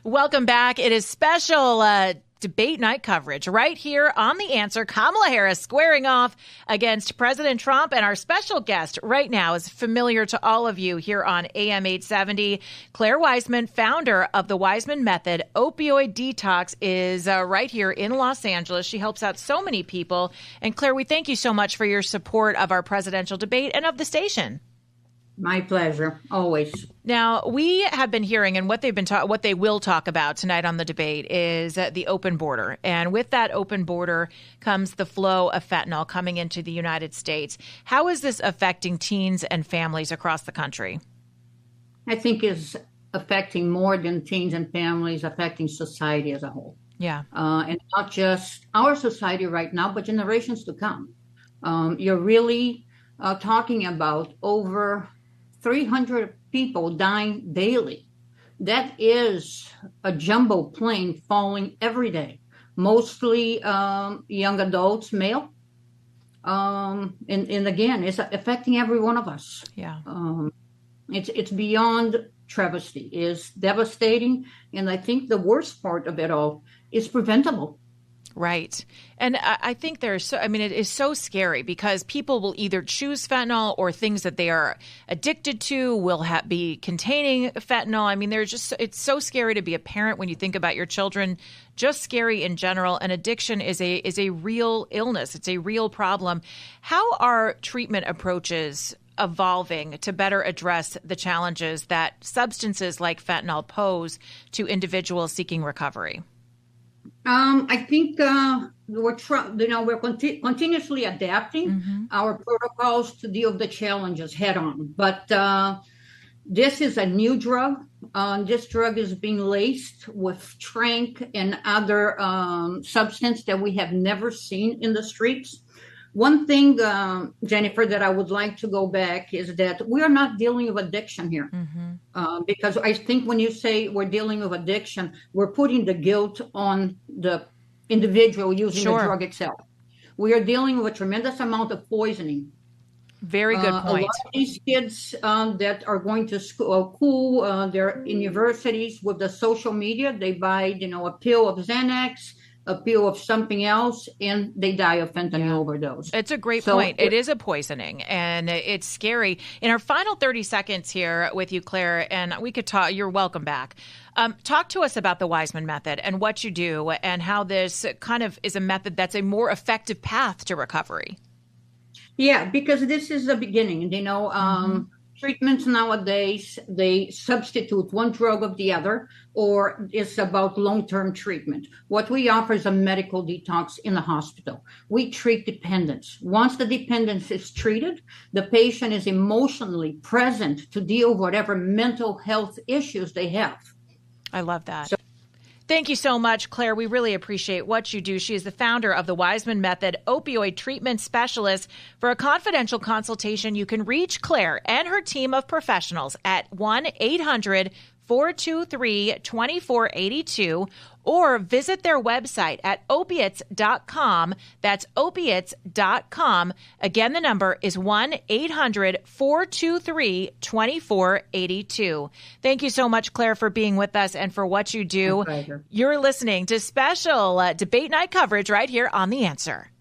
Welcome back. It is special debate night coverage right here on The Answer. Kamala Harris squaring off against President Trump. And our special guest right now is familiar to all of you here on AM 870. Clare Waismann, founder of the Waismann Method, Opioid Detox, is right here in Los Angeles. She helps out so many people. And Clare, we thank you so much for your support of our presidential debate and of the station. My pleasure, always. Now, we have been hearing, and what they will talk about tonight on the debate is the open border. And with that open border comes the flow of fentanyl coming into the United States. How is this affecting teens and families across the country? I think it's affecting more than teens and families, affecting society as a whole. Yeah. And not just our society right now, but generations to come. You're really talking about over 300 people dying daily. That is a jumbo plane falling every day, mostly young adults, male. And again, it's affecting every one of us. Yeah. It's beyond travesty. It's devastating. And I think the worst part of it all is preventable. Right. And I think it is so scary because people will either choose fentanyl or things that they are addicted to will be containing fentanyl. I mean, it's so scary to be a parent when you think about your children, just scary in general. And addiction is a real illness. It's a real problem. How are treatment approaches evolving to better address the challenges that substances like fentanyl pose to individuals seeking recovery? I think we're continuously adapting our protocols to deal with the challenges head on. But this is a new drug. This drug is being laced with tranq and other substance that we have never seen in the streets. One thing, Jennifer, that I would like to go back is that we are not dealing with addiction here. Because I think when you say we're dealing with addiction, we're putting the guilt on the individual using the drug itself. We are dealing with a tremendous amount of poisoning. Very good point. A lot of these kids that are going to school, they're in universities with the social media. They buy, a pill of Xanax, a pill of something else, and they die of fentanyl overdose. It's a great point. It is a poisoning, and it's scary. In our final 30 seconds here with you, Clare, and we could talk. You're welcome back. Talk to us about the Waismann Method and what you do and how this kind of is a method that's a more effective path to recovery. Yeah, because this is the beginning. Treatments nowadays, they substitute one drug of the other, or it's about long-term treatment. What we offer is a medical detox in the hospital. We treat dependence. Once the dependence is treated, the patient is emotionally present to deal with whatever mental health issues they have. I love that. Thank you so much, Clare. We really appreciate what you do. She is the founder of the Waismann Method, opioid treatment specialist. For a confidential consultation, you can reach Clare and her team of professionals at 1-800-423-2482 or visit their website at opiates.com. That's opiates.com. Again, the number is 1-800-423-2482. Thank you so much, Clare, for being with us and for what you do. My pleasure. You're listening to special debate night coverage right here on The Answer.